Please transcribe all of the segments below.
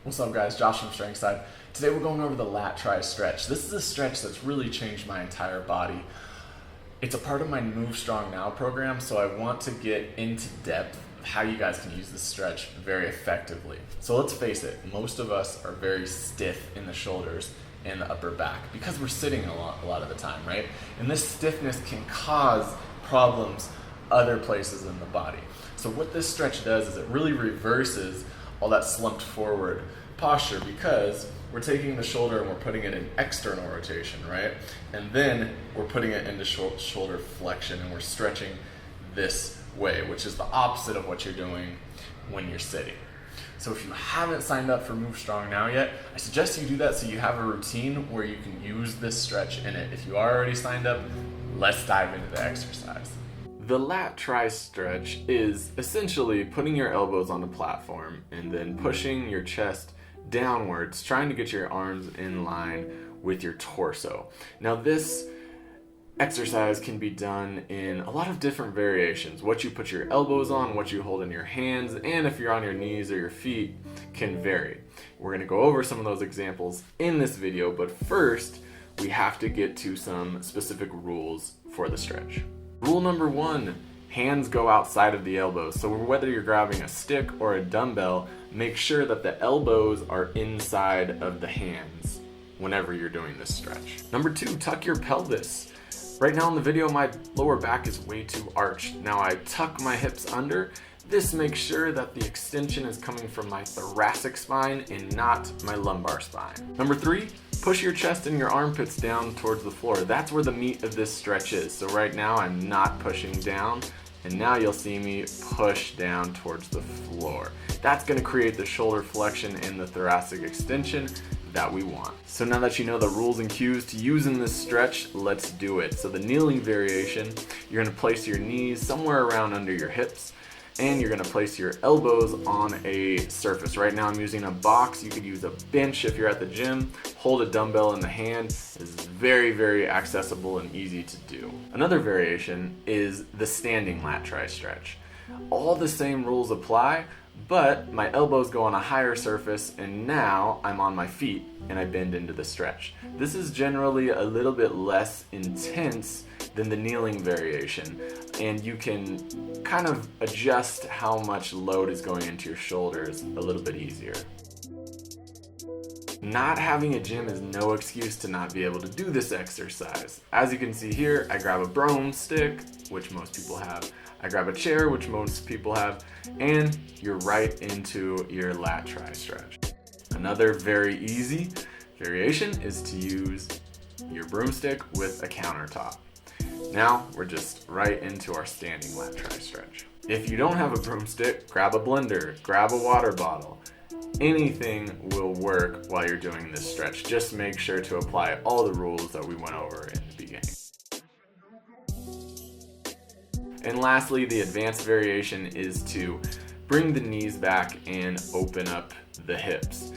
What's up guys, Josh from Strength Side. Today we're going over the lat tri stretch. This is a stretch that's really changed my entire body. It's a part of my Move Strong Now program, so I want to get into depth of how you guys can use this stretch very effectively. So let's face it, most of us are very stiff in the shoulders and the upper back because we're sitting a lot of the time, right? And this stiffness can cause problems other places in the body. So what this stretch does is it really reverses all that slumped forward posture because we're taking the shoulder and we're putting it in external rotation, right? And then we're putting it into shoulder flexion and we're stretching this way, which is the opposite of what you're doing when you're sitting. So if you haven't signed up for Move Strong Now yet, I suggest you do that so you have a routine where you can use this stretch in it. If you are already signed up, let's dive into the exercise. The lat tri stretch is essentially putting your elbows on the platform and then pushing your chest downwards, trying to get your arms in line with your torso. Now this exercise can be done in a lot of different variations. What you put your elbows on, what you hold in your hands, and if you're on your knees or your feet can vary. We're going to go over some of those examples in this video, but first we have to get to some specific rules for the stretch. Rule number 1, hands go outside of the elbows. So whether you're grabbing a stick or a dumbbell, make sure that the elbows are inside of the hands whenever you're doing this stretch. Number 2, tuck your pelvis. Right now in the video, my lower back is way too arched. Now I tuck my hips under. This makes sure that the extension is coming from my thoracic spine and not my lumbar spine. Number 3, push your chest and your armpits down towards the floor. That's where the meat of this stretch is. So right now I'm not pushing down, and now you'll see me push down towards the floor. That's gonna create the shoulder flexion and the thoracic extension that we want. So now that you know the rules and cues to use in this stretch, let's do it. So the kneeling variation, you're gonna place your knees somewhere around under your hips, and you're gonna place your elbows on a surface. Right now I'm using a box. You could use a bench if you're at the gym. Hold a dumbbell in the hand. It's very, very accessible and easy to do. Another variation is the standing lat tri stretch. All the same rules apply, but my elbows go on a higher surface and now I'm on my feet and I bend into the stretch. This is generally a little bit less intense than the kneeling variation, and you can kind of adjust how much load is going into your shoulders a little bit easier. Not having a gym is no excuse to not be able to do this exercise. As you can see here, I grab a broomstick, which most people have. I grab a chair, which most people have, and you're right into your lat tri stretch. Another very easy variation is to use your broomstick with a countertop. Now we're just right into our standing lat tri stretch. If you don't have a broomstick, grab a blender, grab a water bottle. Anything will work while you're doing this stretch. Just make sure to apply all the rules that we went over in the beginning. And lastly, the advanced variation is to bring the knees back and open up the hips.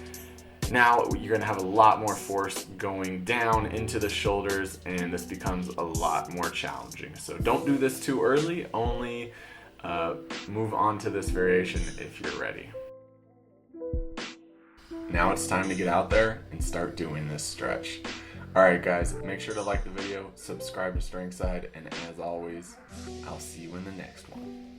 Now you're gonna have a lot more force going down into the shoulders, and this becomes a lot more challenging. So don't do this too early, only move on to this variation if you're ready. Now it's time to get out there and start doing this stretch. Alright guys, make sure to like the video, subscribe to Strength Side, and as always, I'll see you in the next one.